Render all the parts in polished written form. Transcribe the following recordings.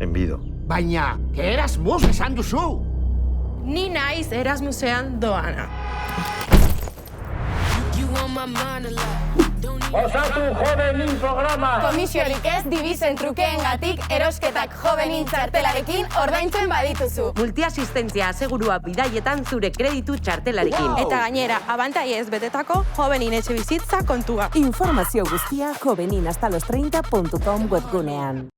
enbido. Baina, Erasmus esan duzu! Ni naiz Erasmusean doana. Osatu Jovenin programa! Komisiorik ez dibizen trukeengatik erosketak Jovenin txartelarekin ordaintzen badituzu. Multiasistentzia asegurua bidaietan zure kreditu txartelarekin. Eta gainera, abantaiez betetako Jovenin etxebizitza kontua. Informazio guztia joveninhastalostreinta.com webgunean.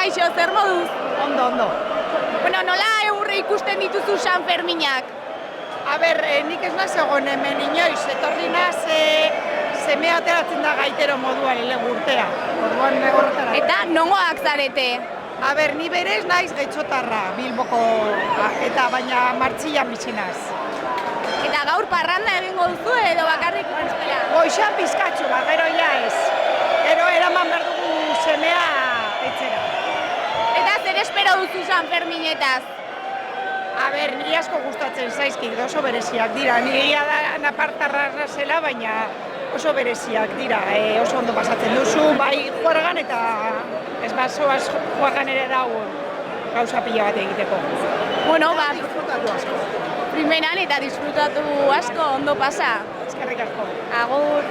Kaixo, zer moduz? Ondo. Bueno, nola eurre ikusten dituzu San Ferminak? Nik ez naz egon hemen inoiz, etorri naz semea ateratzen da gaitero moduan urtea. Orduan horretara. Eta nongoak zarete? Ni berez naiz Getxotarra, Bilboko, eta baina Martxillan bizi naz. Eta gaur parranda egingo duzu edo bakarrik ikuspela? Goixan pizkatxu, gero ja ez. Gero eraman behar dugu semea etxera. Eta zer espero duzu San Ferminetaz? Niri asko gustatzen zaizkit, oso bereziak dira. Niri da napartarra zela, baina oso bereziak dira. Oso ondo pasatzen duzu, bai juargan eta ez bazoaz juargan ere dago gauza pila bat egiteko. Bueno, disfrutatu asko. Primeran eta disfrutatu asko, ondo pasa. Eskerrik asko. Agur.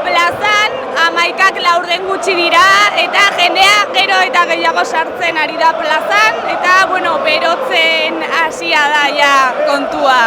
plazan 11 laurden gutxi dira eta jendea gero gero eta gehiago sartzen ari da plazan, eta, bueno, berotzen hasia da ja kontua.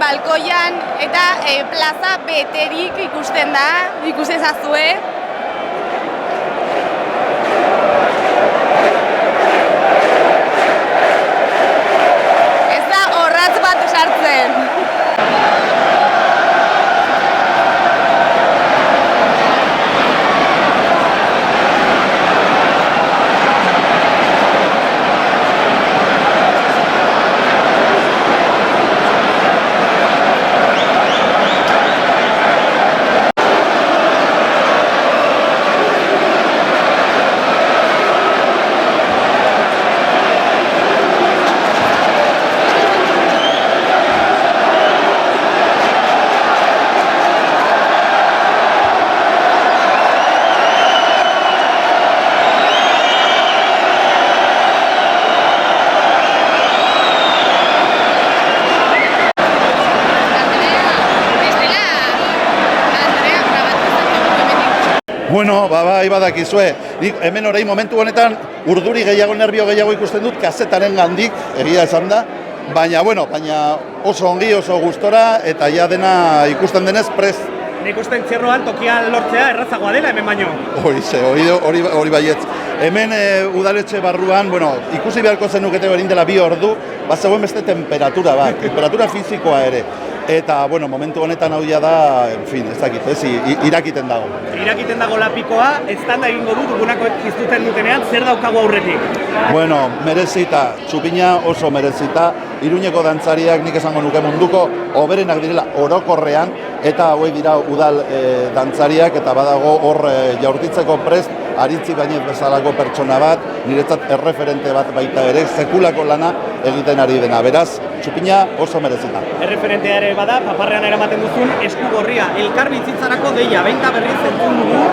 balkoian eta plaza beterik ikusten da, ikusten zazue. Ez da horratz bat sartzen. Bueno, bai badakizue, nik hemen orain momentu honetan urduri gehiago, nerbio gehiago ikusten dut kazetaren gandik, egia esan da, baina oso ongi, oso gustora, eta ja dena ikusten denez prest nik uste entzierroan tokia lortzea errazagoa dela hemen baino. Hori baietz. Hemen udaletxe barruan, ikusi beharko zenukete berin dela 2 ordu, zegoen beste temperatura bat, temperatura fizikoa ere. Eta, momentu honetan hau da, ez dakit, irakiten dago. Irakiten dago lapikoa, ez da egingo du dugunako iztuten dutenean, zer daukagu aurretik? Merezita, txupina oso merezita, Iruñeko dantzariak nik esango nuke munduko hoberenak direla orokorrean, eta hauek dira udal dantzariak, eta badago hor jaurtitzeko prest, Aritzi Bainez bezalako pertsona bat, niretzat erreferente bat baita ere, sekulako lana egiten ari dena. Beraz, txupina oso merezita. Erreferentea ere bada, paparrean eramaten duzun esku gorria, elkar bizitzarako deia, behinta berriz entzun dugu,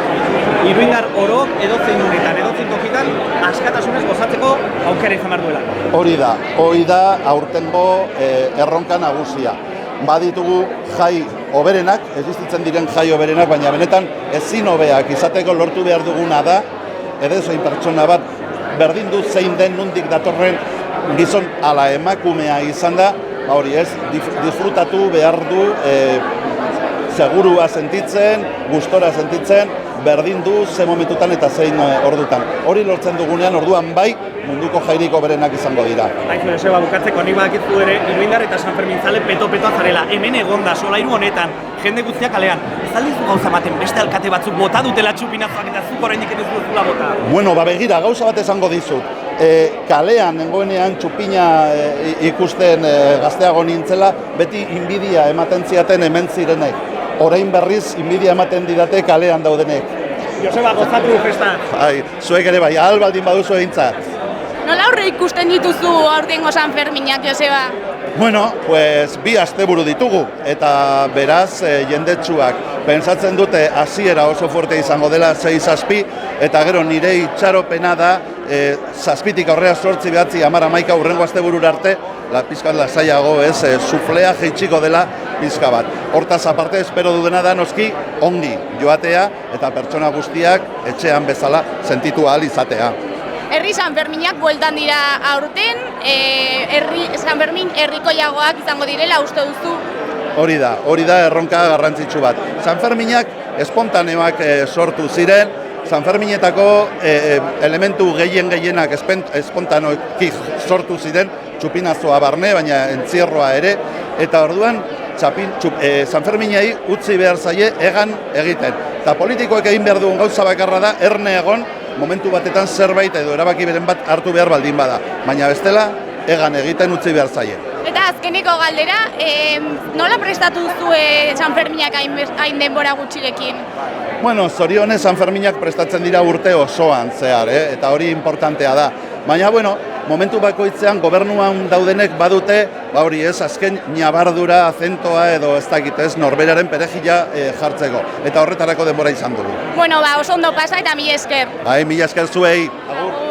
iruindar orok edozein unetan, edozein tokitan, askatasunez gozatzeko aukera izan behar duela. Hori da aurtengo erronka nagusia. Baditugu jai hoberenak, existitzen diren jai hoberenak, baina benetan ezin hobeak izateko lortu behar duguna da, edozein pertsona bat berdin du zein den nondik datorren gizon ala emakumea izan da, hori ez, disfrutatu behar du segurua sentitzen, gustora sentitzen, berdin du ze momentutan eta zein ordutan. Hori lortzen dugunean orduan bai, munduko jairiko berenak izango dira. Aizu, Joseba, bukatzeko nik badakitzu ere, Iruindar eta San Fermin zale peto-petoa zarela. Hemen egonda, solairu honetan, jende guztiak kalean. Ez aldizu gauza ematen, beste alkate batzuk bota dutela txupinazoak eta zuk oraindik ez duzula bota. Begira, gauza bat esango dizut. Kalean, nengoenean txupina ikusten gazteago nintzela, beti inbidia ematen ziaten hemen zirenek. Orain berriz, inbidia ematen didate kalean daudenek. Joseba, gozatu festa. Zuek ere bai, baldin baduzu egintzat. Nola aurre ikusten dituzu aurtengo San Ferminak, Joseba? 2 asteburu ditugu, eta beraz jendetsuak. Pentsatzen dute hasiera oso fuerte izango dela 6-7, eta gero nire itxaropena da 7tik aurrera 8, 9, 10, 11 hurrengo asteburura arte, pizkat lasaiago suflea jaitsiko dela pizka bat. Hortaz aparte espero dudena da noski ongi joatea eta pertsona guztiak etxean bezala sentitu ahal izatea. Herri San Ferminak bueltan dira aurten, San Fermin herrikoiagoak izango direla uste duzu? Hori da erronka garrantzitsu bat. San Ferminak espontaneoak sortu ziren, San Ferminetako elementu gehienak espontanoki sortu ziren, txupinazoa barne, baina entzierroa ere, eta orduan San Ferminei utzi behar zaie egan egiten. Eta politikoek egin behar dugun gauza bakarra da, erne egon, momentu batetan zerbait edo erabaki beren bat hartu behar baldin bada. Baina bestela, egan egiten utzi behar zaie. Eta azkeneko galdera, nola prestatu zue San Ferminak hain denbora gutxirekin? Zorionez San Ferminak prestatzen dira urte osoan zehar, eta hori importantea da. Baina, momentu bakoitzean gobernuan daudenek badute, hori ez, azken nabardura, azentoa edo ez dakit ez, norberaren perejila jartzeko. Eta horretarako denbora izan dugu. Oso ondo pasa eta mila esker. Mila esker zuei. Agur.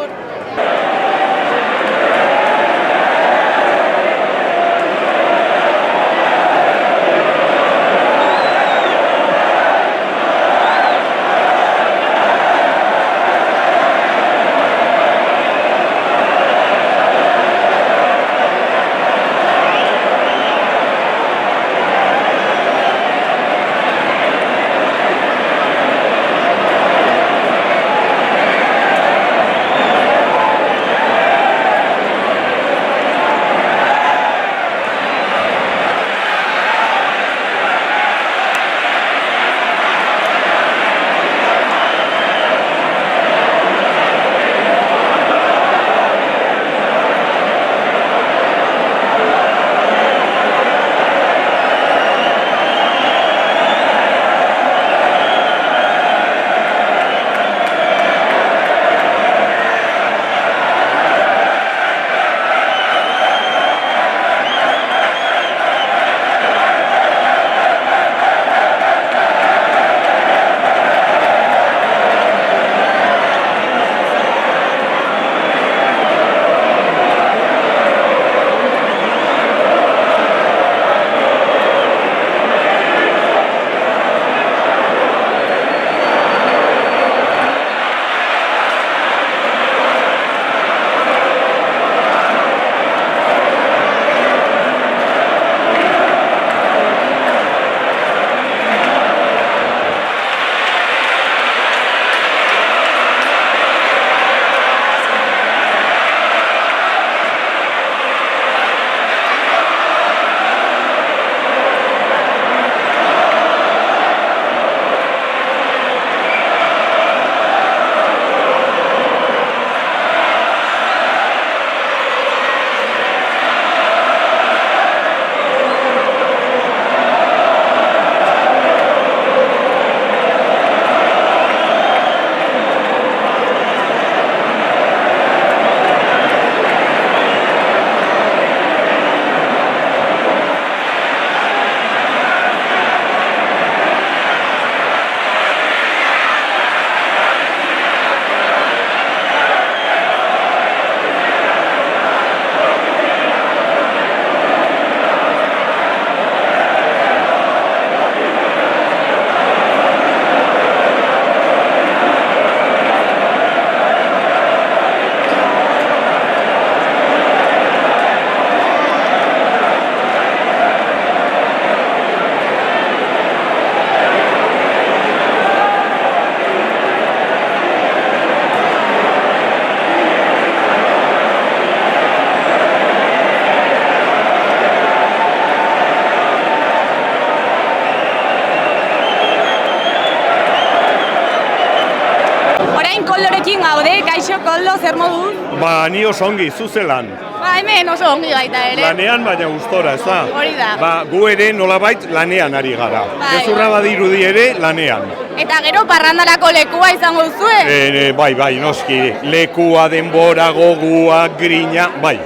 Orain Koldorekin gaude, kaixo Koldo, zer moduz? Ba, ni oso ongi, zuzelan. Ba, hemen oso ongi baita ere. Lanean, baina gustora, ez da? Hori da. Ba, gu ere nolabait lanean ari gara. Gezurra badirudi ere lanean. Eta gero parrandarako lekua izango duzue? Bai, noski. Lekua, denbora, gogua, grina, bai.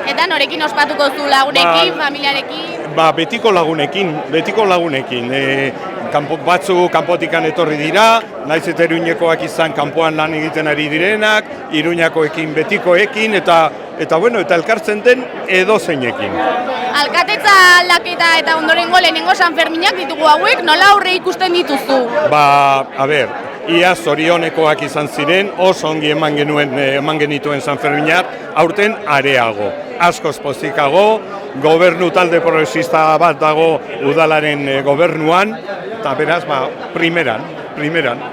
Eta norekin ospatuko zu, lagunekin, familiarekin? Ba, betiko lagunekin. Batzu kanpotikan etorri dira, naiz eta Iruñekoak izan kanpoan lan egiten ari direnak, Iruñakoekin, betikoekin, eta elkartzen den edozeinekin. Alkatetza aldaketa eta ondorengo lehenengo Sanferminak ditugu hauek, nola aurre ikusten dituzu? Ba, ia zorionekoak izan ziren, oso ongi eman genituen Sanferminak, aurten areago. Askoz pozikago, gobernu talde progresista bat dago udalaren gobernuan, eta beraz, primeran.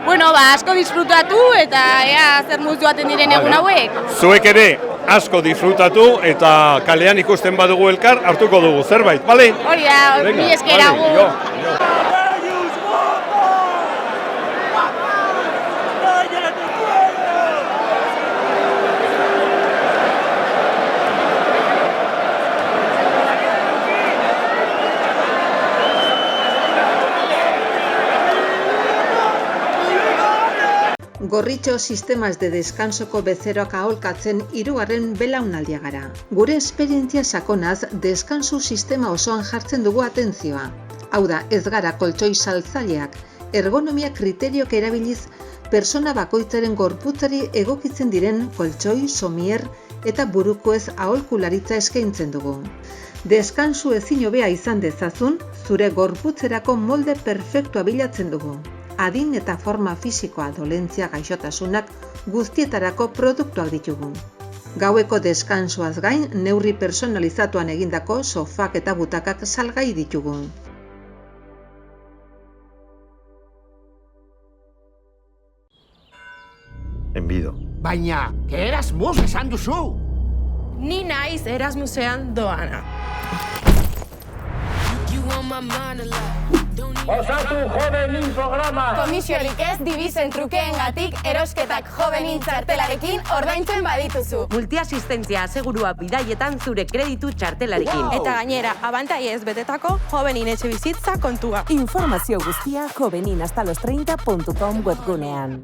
Bueno, asko disfrutatu eta ea zer muz joaten diren egun hauek. Zuek ere asko disfrutatu eta kalean ikusten badugu elkar, hartuko dugu zerbait, bale? Hori da, mi eskeragu. Gorritxo sistemas de descansoko bezeroak aholkatzen 3. belaunaldia gara. Gure esperientzia sakonaz, deskansu sistema osoan jartzen dugu atentzioa. Hau da, ez gara koltxoi saltzaileak, ergonomia kriteriok erabiliz, persona bakoitzaren gorputzari egokitzen diren koltxoi, somier eta burukoez aholkularitza eskaintzen dugu. Deskansu ezin hobea izan dezazun, zure gorputzerako molde perfektua bilatzen dugu. Adin eta forma fisikoa, dolentzia, gaixotasunak guztietarako produktuak ditugu. Gaueko deskansuaz gain, neurri personalizatuan egindako sofak eta butakak salgai ditugu. Enbido. Baina, Erasmus esan duzu! Ni naiz Erasmusean doana. Osatu Jovenin programa! Komisiorik ez dibizen trukeengatik erosketak Jovenin txartelarekin ordaintzen badituzu. Multiasistentzia asegurua bidaietan zure kreditu txartelarekin. Eta gainera, abantaiez betetako Jovenin etxe bizitza kontua. Informazio guztia joveninhastalos30.com webgunean.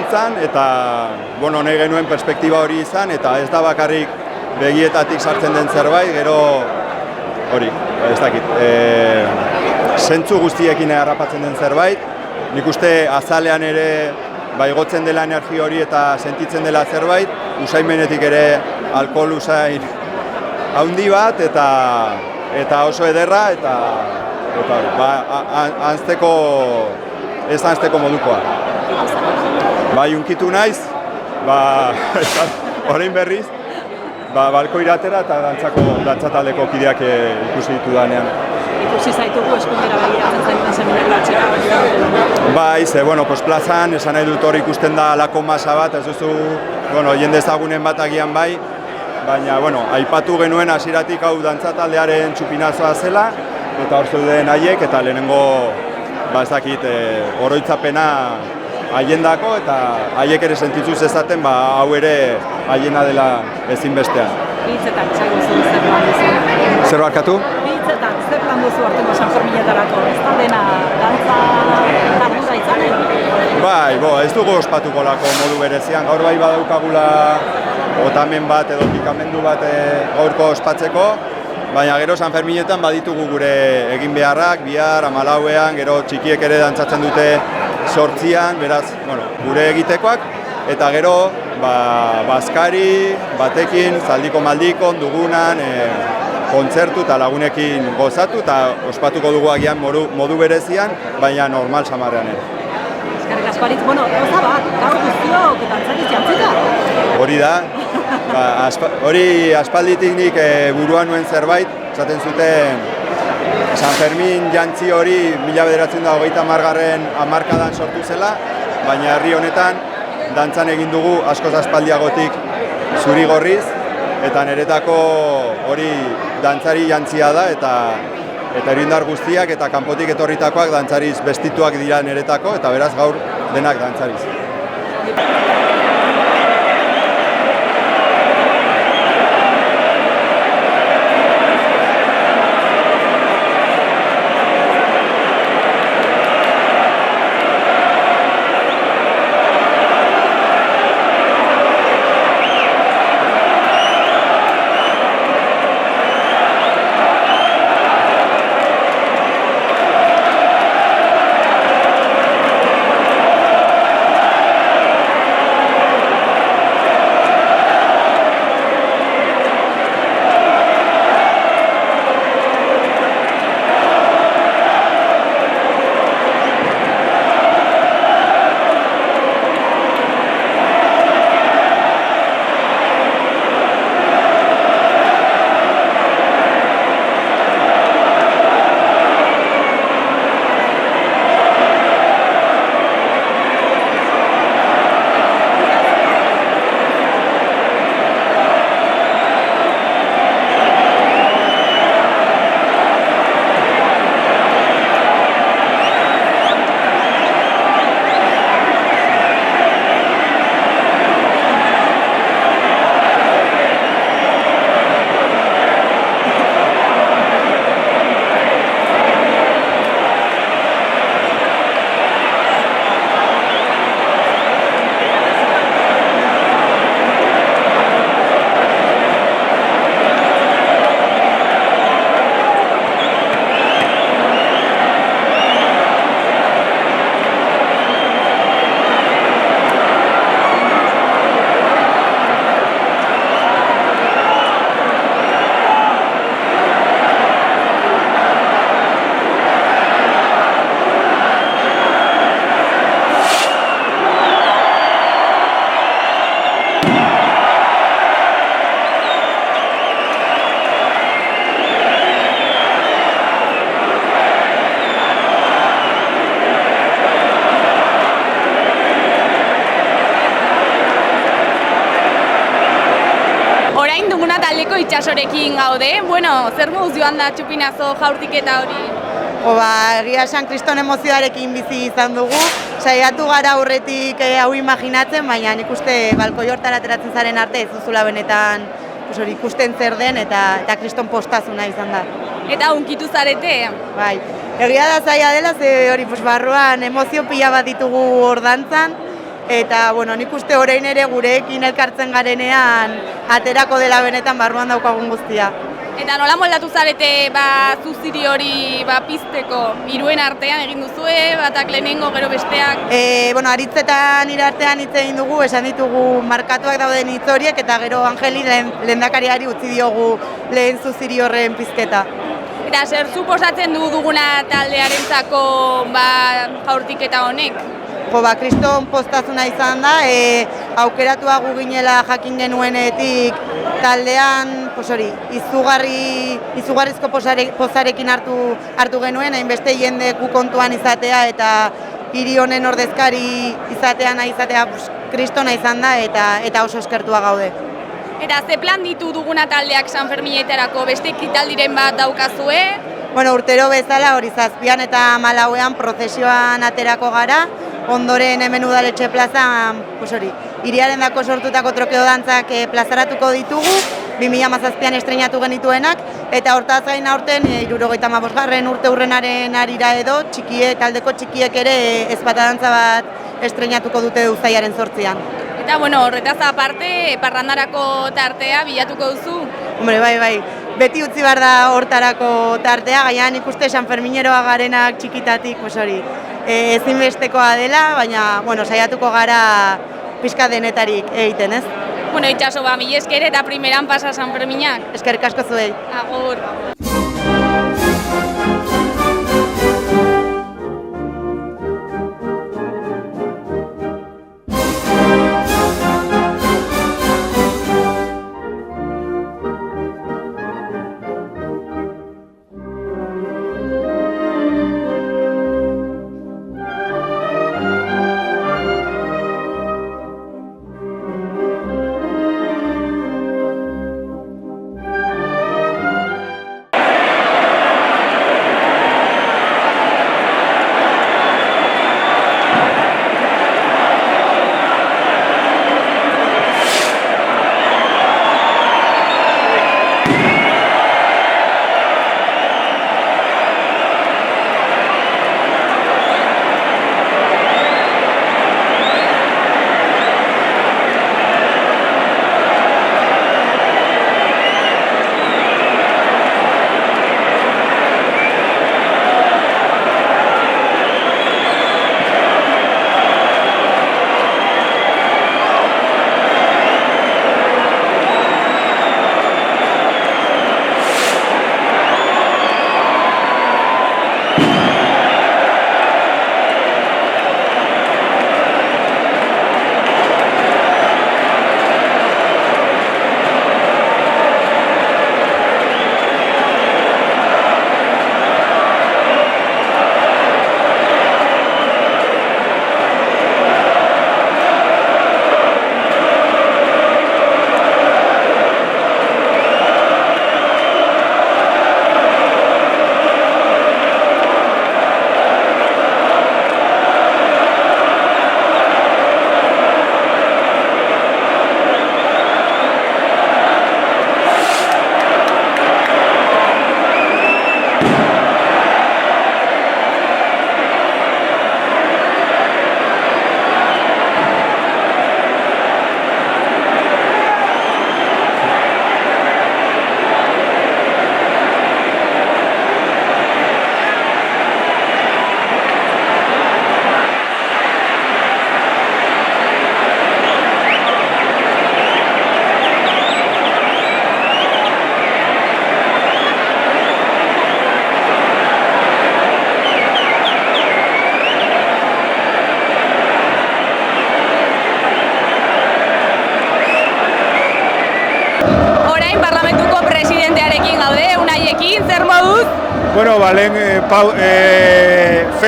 dantzan, eta nahi genuen perspektiba hori izan, eta ez da bakarrik begietatik sartzen den zerbait, gero hori, ez dakit, zentzu guztiekin harrapatzen den zerbait, nik uste azalean ere igotzen dela energia hori eta sentitzen dela zerbait, usaimenetik ere alkohol usain haundi bat, eta oso ederra, eta ez anzteko modukoa. Unkitu naiz, orain berriz, balko iratera eta dantzataldeko kideak ikusi ditu danean. Ikusi zaitugu eskundera begiratzen zaituen seminario atxera? Plazan, esan nahi dut hor ikusten da alako masa bat, ez duzu, jende ezagunen bat agian bai, baina, aipatu genuen hasieratik hau dantzataldearen txupinazoa zela, eta hor zeuden haiek, eta lehenengo, ez dakit, oroitzapena haiendako, eta haiek ere sentitzu zezaten, hau ere haiena dela ezinbestean. Hitzetan, txago zuen zer plan duzu? Zer barkatu? Hitzetan, zer plan duzu harteko Sanferminetarako? Ez da dena dantza ardura izanen? Ez dugu ospatuko lako modu berezian. Gaur bai badaukagula otamen bat edo pikamendu bat gaurko ospatzeko, baina gero Sanferminetan baditugu gure egin beharrak, bihar, 14ean, gero txikiek ere dantzatzen dute 8ean, beraz, gure egitekoak, eta gero, bazkari, batekin, zaldiko maldikon, dugunan, kontzertu eta lagunekin gozatu, eta ospatuko dugu agian modu berezian, baina normal samarrean ere. Eskerrik asko Aritz, gauza bat, gaur guztiok dantzariz jantzita? Hori da, hori aspalditik nik buruan nuen zerbait, esaten zuten San Fermin jantzi hori 1930 hamarkadan sortu zela, baina herri honetan dantzan egin dugu askoz aspaldiagotik zuri-gorriz, eta niretako hori dantzari jantzia da, eta irindar guztiak eta kanpotik etorritakoak dantzariz bestituak dira niretako, eta beraz gaur denak dantzariz. Taldeko itxasorekin gaude, zer moduz joan da txupinazo jaurtiketa hori? Egia esan kriston emozioarekin bizi izan dugu, saiatu gara aurretik hau imaginatzen, baina nik uste balkoi hortara ateratzen zaren arte ez duzula benetan ikusten zer den eta kriston postazuna izan da. Eta hunkitu zarete? Bai, egia da zaila dela, ze hori barruan emozio pila bat ditugu hor dantzan, eta bueno, nik uste orain ere gurekin elkartzen garenean aterako dela benetan barruan daukagun guztia. Eta nola moldatu zarete zuziri hori pizteko hiruen artean egin duzue, batak lehenengo gero besteak? Bueno, Aritzetan nire artean hitz egin dugu, esan ditugu markatuak dauden hitz horiek eta gero Angeli lehendakariari utzi diogu lehen zuziri horren pizketa. Eta zer suposatzen duguna taldearentzako jaurtiketa honek? Kriston poztasuna izan da, aukeratua gu ginela jakin genuenetik taldean, izugarrizko pozarekin hartu genuen, hainbeste jende gu kontuan izatea eta hiri honen ordezkari izatea kristona izan da eta oso eskertua gaude. Eta ze plan ditu duguna taldeak Sanferminetarako beste ekitaldiren bat daukazue? Bueno, urtero bezala hori 7 eta 14 prozesioan aterako gara, ondoren hemen udaletxe plazan, hiriaren dako sortutako trokeo dantzak plazaratuko ditugu, 2017an estreinatu genituenak, eta hortaz gain aurten 75. urte hurrenaren arira edo, taldeko txikiek ere ezpata dantza bat estreinatuko dute Uztailaren 8an. Eta horretaz aparte, parrandarako tartea bilatuko duzu? Hombre, bai, beti utzi behar da hortarako tartea, gaian ikuste Sanfermineroa garenak txikitatik, ezinbestekoa dela, baina saiatuko gara pixka denetarik egiten, ez? Itxaso, mila esker eta primeran pasa Sanferminak. Eskerrik asko zuei. Agur.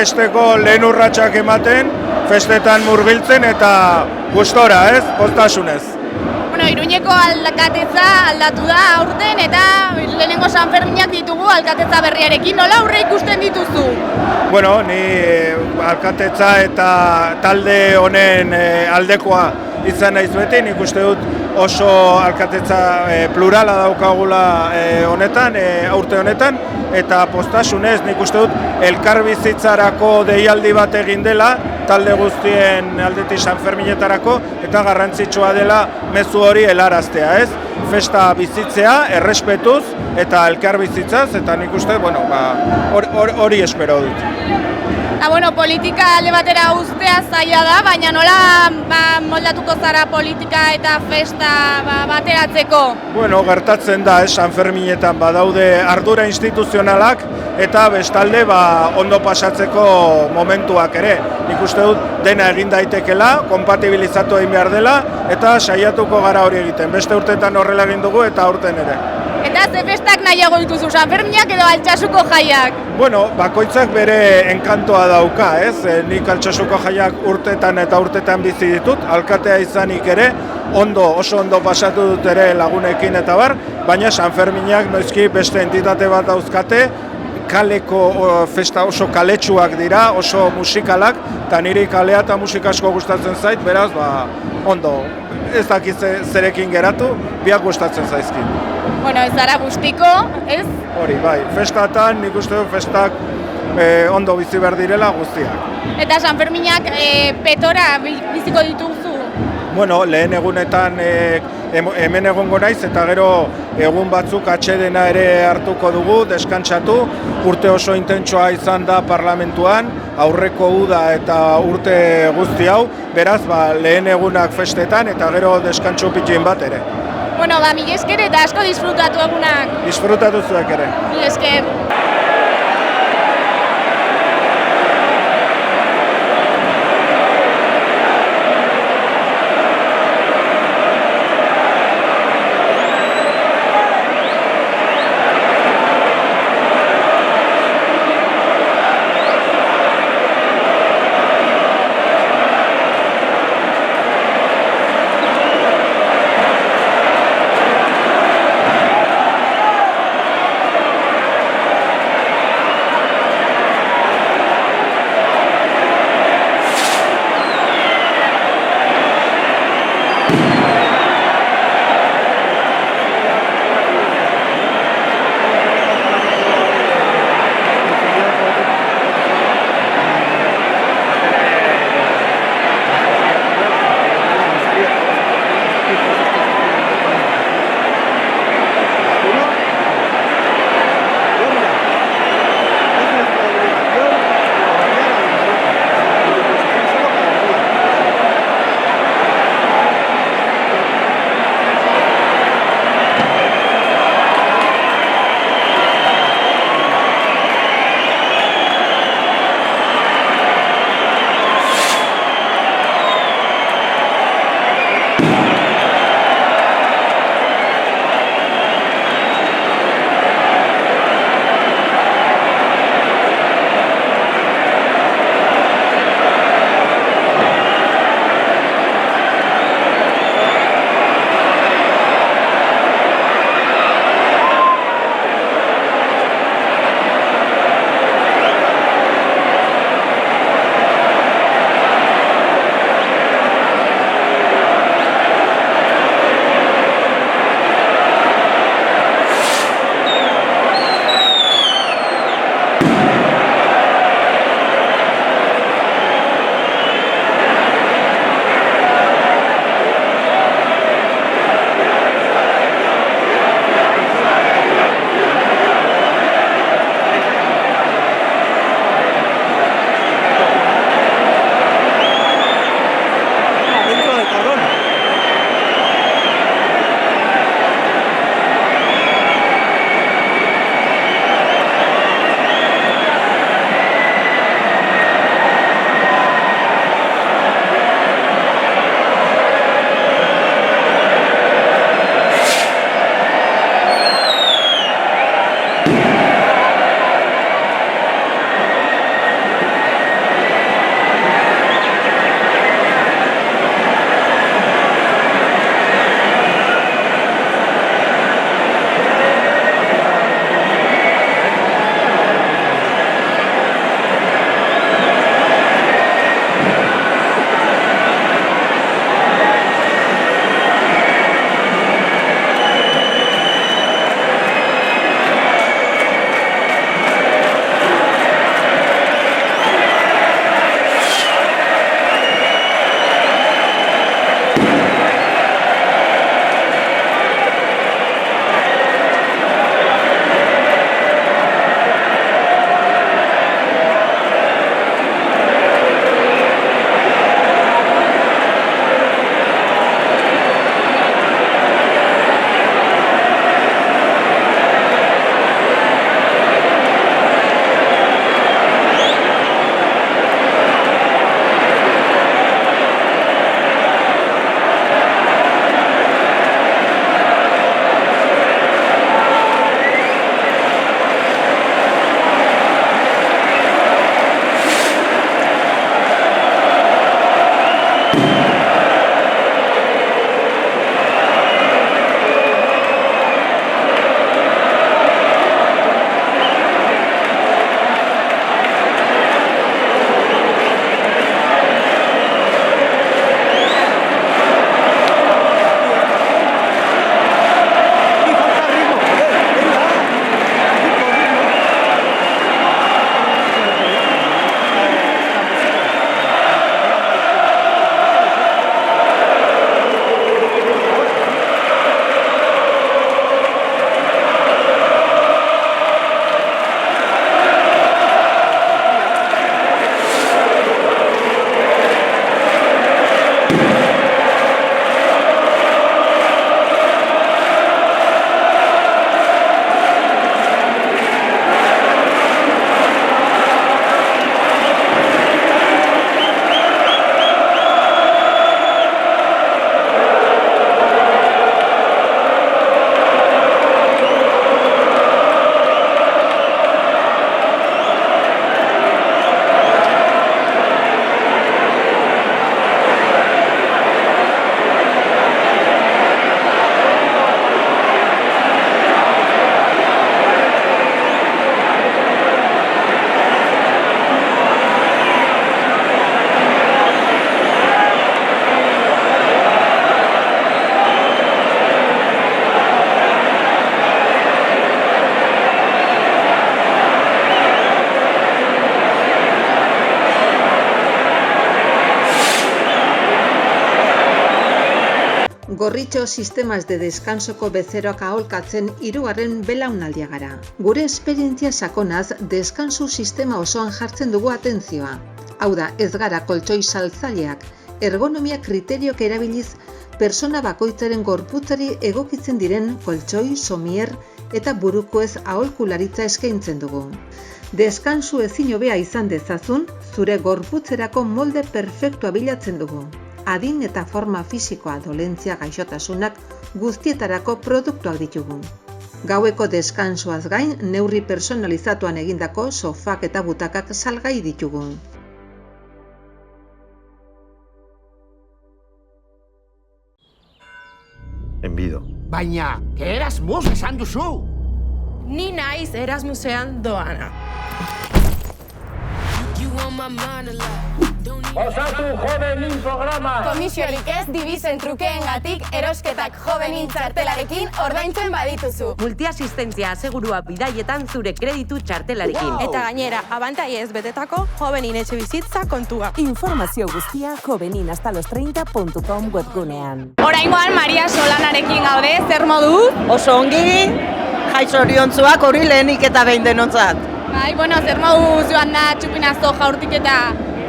Festeko lehen urratsak ematen, festetan murgiltzen eta gustora, ez? Poztasunez. Iruñeko alkatetza aldatu da aurten eta lehenengo Sanferminak ditugu alkatetza berriarekin. Nola aurre ikusten dituzu? Ni alkatetza eta talde honen aldekoa izan naiz beti, nik uste dut oso alkatetza plurala daukagula honetan, aurte honetan, eta postasunez nik uste dut elkarbizitzarako deialdi bat egin dela, talde guztien aldetik Sanferminetarako, eta garrantzitsua dela mezu hori helaraztea, ez? Festa bizitzea, errespetuz eta elkarbizitzaz, eta nik uste, hori espero dut. Politika alde batera uztea zaila da, baina nola moldatuko zara politika eta festa bateratzeko? Gertatzen da, Sanferminetan badaude ardura instituzionalak eta bestalde ondo pasatzeko momentuak ere. Nik uste dut dena egin daitekela, konpatibilizatu egin behar dela eta saiatuko gara hori egiten. Beste urteetan horrela egin dugu eta aurten ere. Eta ze festak nahiago dituzu, Sanferminak edo Altsasuko jaiak? Bakoitzak bere enkantoa dauka, ez? Nik Altsasuko jaiak urtetan bizi ditut, alkatea izanik ere, oso ondo pasatu dut ere lagunekin eta bar, baina Sanferminak noizki beste entitate bat dauzkate, kaleko festa oso kaletsuak dira, oso musikalak, eta niri kalea eta musika asko gustatzen zait, beraz, ondo, ez dakit zerekin geratu, biak gustatzen zaizkin. Ez zara gustiko, ez? Hori, bai, festatan nik uste dut festak ondo bizi behar direla guztiak. Eta Sanferminak petora biziko dituzu? Lehen egunetan hemen egongo naiz eta gero egun batzuk atsedena ere hartuko dugu, deskantsatu. Urte oso intentsua izan da parlamentuan, aurreko uda eta urte guzti hau, beraz lehen egunak festetan eta gero deskantsu pitin bat ere. Mil esker eta asko disfrutatu egunak. Disfrutatu zuek ere. Mil esker. Gorritxo Sistemas de Descansoko bezeroak aholkatzen 3. belaunaldia gara. Gure esperientzia sakonaz, deskansu sistema osoan jartzen dugu atentzioa. Hau da, ez gara koltsoi saltzaileak, ergonomia kriteriok erabiliz, persona bakoitzaren gorputzari egokitzen diren koltsoi, somier eta burukoez aholkularitza eskaintzen dugu. Deskansu ezin hobea izan dezazun, zure gorputzerako molde perfektua bilatzen dugu. Adin eta forma fisikoa, dolentzia, gaixotasunak guztietarako produktuak ditugu. Gaueko deskansuaz gain, neurri personalizatuan egindako sofak eta butakak salgai ditugu. Enbido. Baina, Erasmus esan duzu! Ni naiz Erasmusean doana. Osatu Jovenin programa! Komisiorik ez dibizen trukeengatik erosketak Jovenin txartelarekin ordaintzen badituzu. Multiasistentzia asegurua bidaietan zure kreditu txartelarekin. Eta gainera, abantaiez betetako Jovenin etxebizitza kontua. Informazio guztia joveninhastalos30.com webgunean. Oraingoan Maria Solanarekin gaude, zer modu? Oso ongi, jaizoriontzuak hori lehenik eta behin denontzat. Bai, zer modu joan da txupinazto jaurtiketa?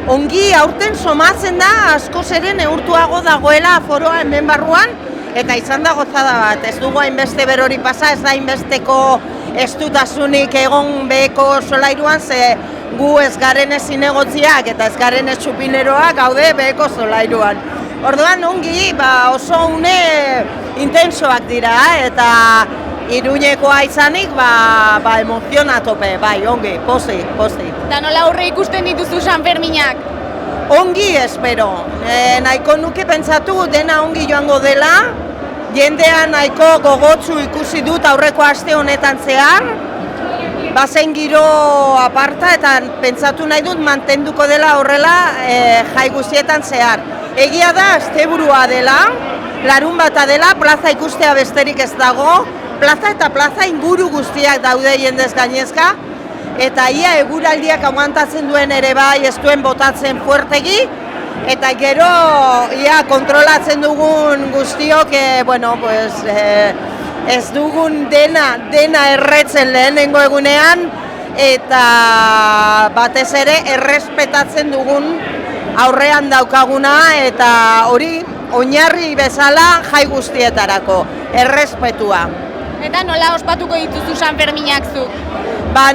Ongi aurten somatzen da askoz ere neurtuago dagoela aforoa hemen barruan eta izan da gozada bat. Ez dugu hainbeste berori pasa, ez da hainbesteko estutasunik egon beheko solairuan, ze gu ez garen ez zinegotziak eta ez garen ez txupineroak gaude beheko solairuan. Orduan ongi, oso une intensoak dira eta Iruñekoa izanik, emoziona tope, ongi, pozi. Eta nola aurre ikusten dituzu Sanferminak? Ongi espero. Nahiko nuke pentsatu dena ongi joango dela, jendea nahiko gogotsu ikusi dut aurreko aste honetan zehar, bazen giro aparta eta pentsatu nahi dut mantenduko dela horrela jai guztietan zehar. Egia da, asteburua dela, larunbata dela, plaza ikustea besterik ez dago, plaza eta plaza inguru guztiak daude jendez gainezka, eta ia eguraldiak aguantatzen duen ere bai ez duen botatzen fuertegi, eta gero ia kontrolatzen dugun guztiok, ez dugun dena erretzen lehenengo egunean, eta batez ere errespetatzen dugun aurrean daukaguna, eta hori oinarri bezala jai guztietarako, errespetua. Eta nola ospatuko dituzu Sanferminak zuk?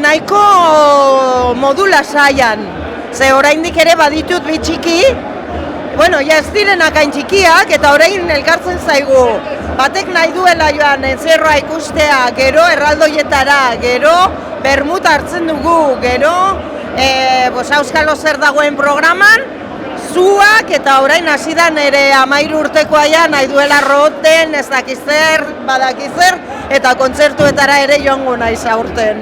Nahiko modu lasaian, ze oraindik ere baditut bitxiki, ja ez direnak hain txikiak eta orain elkartzen zaigu. Batek nahi duela joan entzerroa ikustea, gero erraldoietara, gero bermut hartzen dugu, gero auskalo zer dagoen programan, zuak eta orain hasi da nire 13 urtekoa nahi duela roten, ez dakizer, badakizer, eta kontzertuetara ere joango naiz aurten.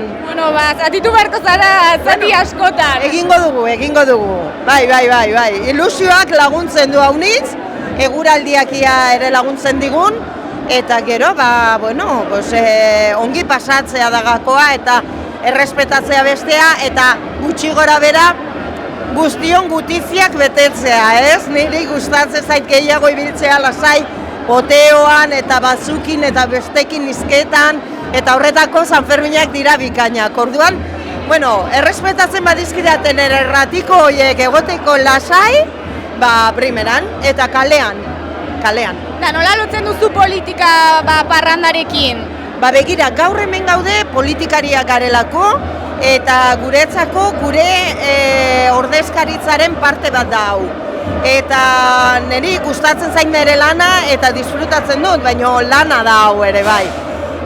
Zatitu beharko zara, zati askotan. Egingo dugu. Bai. Ilusioak laguntzen du haunitz, eguraldiak ere laguntzen digun, eta gero, ongi pasatzea dagakoa eta errespetatzea bestea, eta gutxi gora bera, guztion gutiziak betetzea, ez? Niri gustatzen zait gehiago ibiltzea lasai poteoan eta bazukin eta bestekin izketan, eta horretako Sanferminak dira bikainak. Orduan, errespetatzen badizkidaten erratiko horiek egoteko lasai, primeran, eta kalean. Eta nola lotzen duzu politika parrandarekin? Begira, gaur hemen gaude politikariak garelako, eta guretzako gure ordezkaritzaren parte bat da hau. Eta niri gustatzen zain nire lana eta disfrutatzen dut, baina lana da hau ere bai.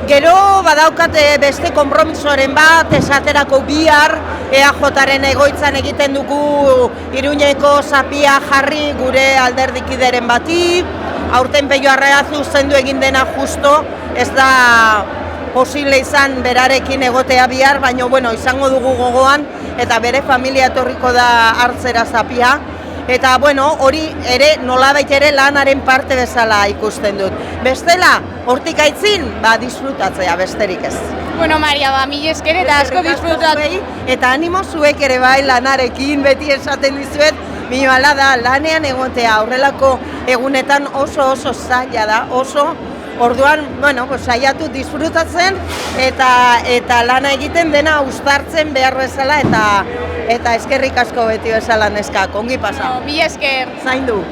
Gero badaukate beste konpromisoaren bat, esaterako bihar EAJaren egoitzan egiten dugu Iruñeko zapia jarri gure alderdikideren bati, aurten Peio Arreazu zendu egin dena justo, ez da posible izan berarekin egotea bihar, baina izango dugu gogoan eta bere familia etorriko da hartzera zapia. Eta hori ere nolabait ere lanaren parte bezala ikusten dut. Bestela, hortik aitzin, disfrutatzea besterik ez. Maria, mila esker eta asko disfrutatu. Eta animo zuek ere bai lanarekin, beti esaten dizuet, Mino ala da, lanean egotea aurrelako egunetan oso zaila da, orduan, saiatu disfrutatzen eta lana egiten dena uztartzen behar bezala eta eskerrik asko beti bezala neskak, ongi pasa. Mila esker. Zaindu.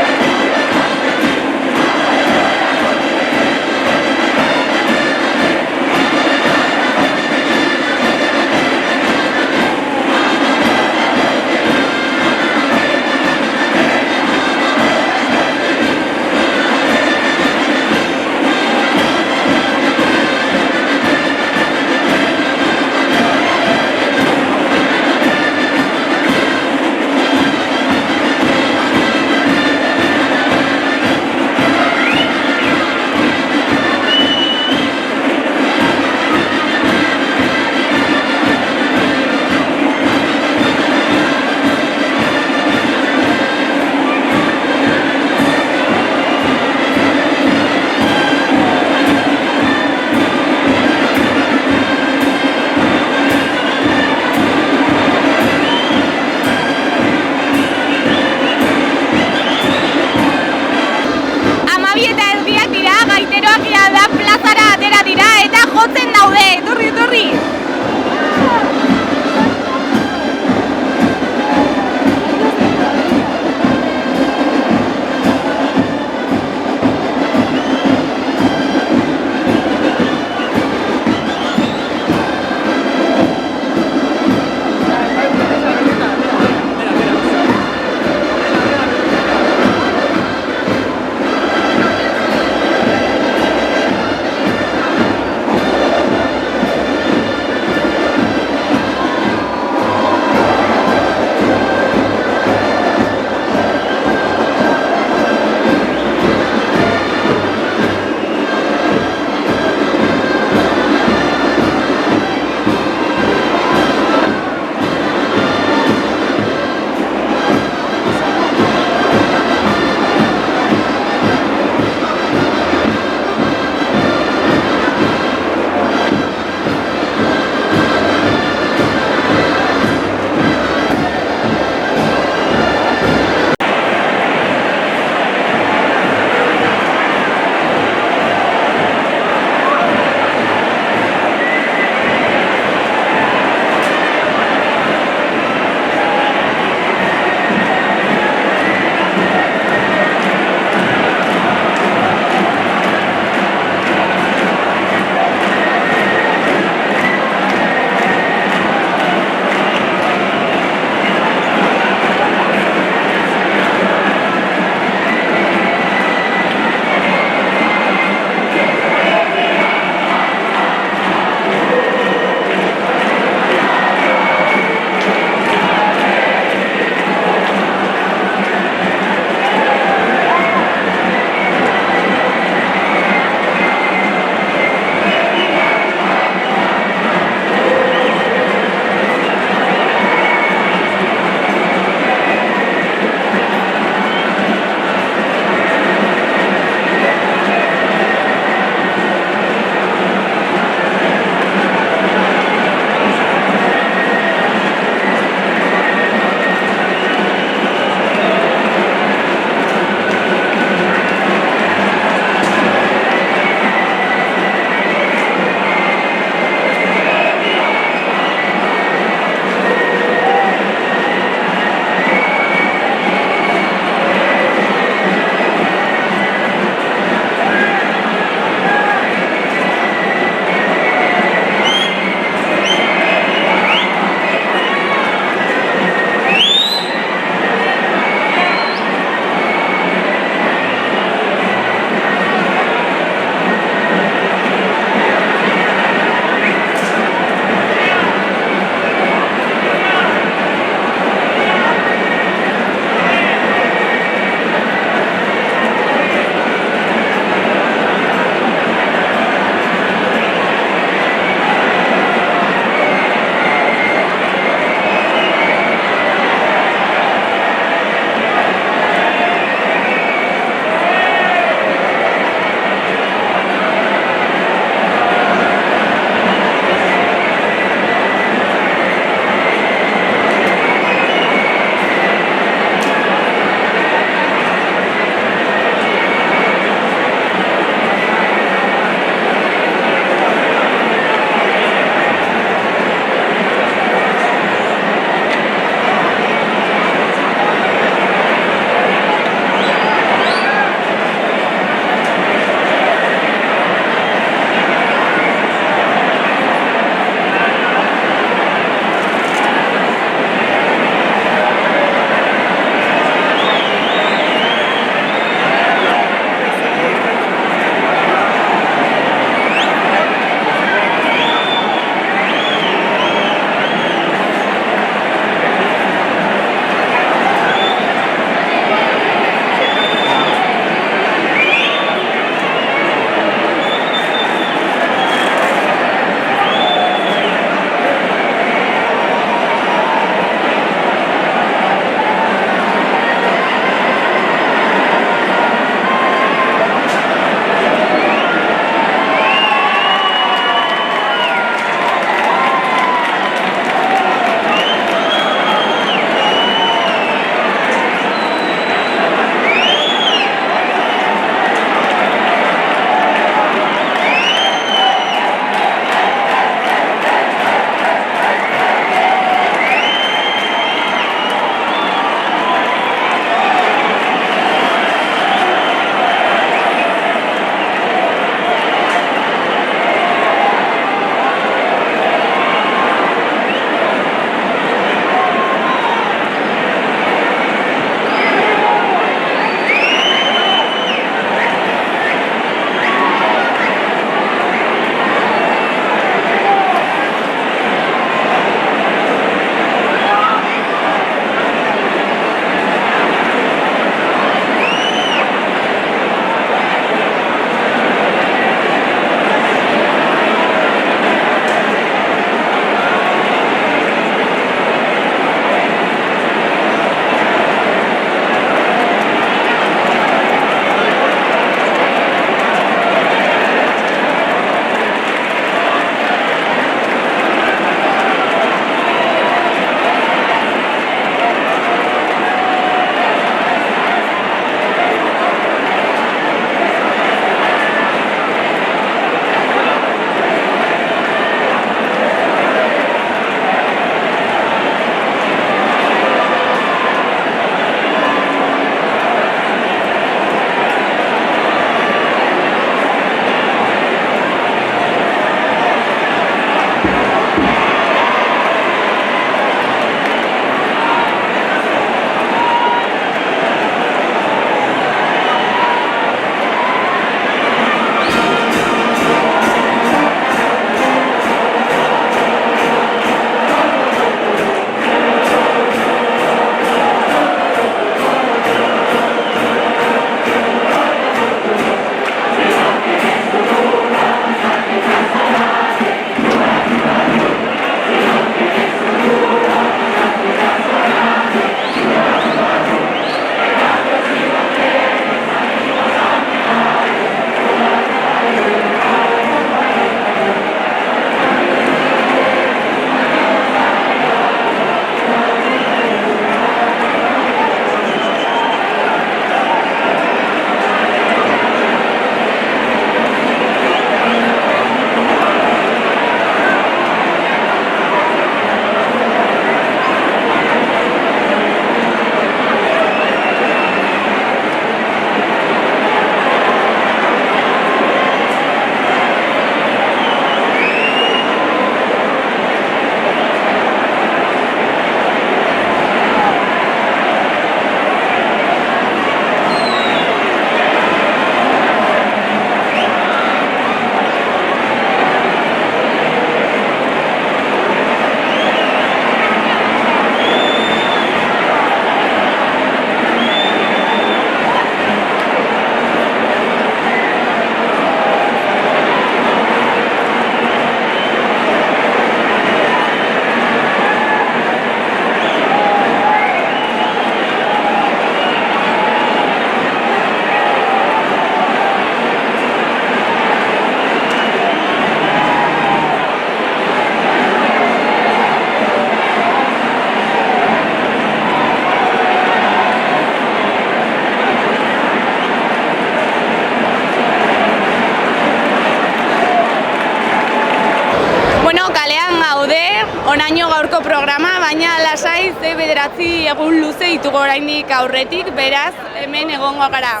Onaino gaurko programa, baina lasai ze 9 egun luze ditugu oraindik aurretik, beraz hemen egongo gara.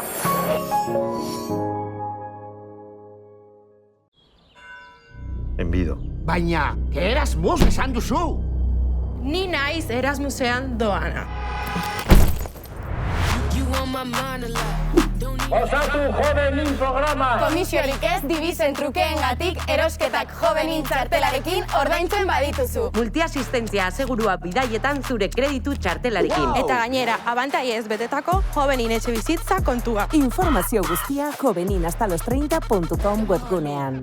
Enbido. Baina, Erasmus esan duzu! Ni naiz Erasmusean doana. Osatu jovenin programa! Komisiorik ez dibizen trukeengatik erosketak jovenin txartelarekin ordaintzen badituzu. Multiasistentzia asegurua bidaietan zure kreditu txartelarekin. Eta gainera, abantaiez betetako jovenin etxe bizitza kontua. Informazio guztia joveninhastalostreinta.com webgunean.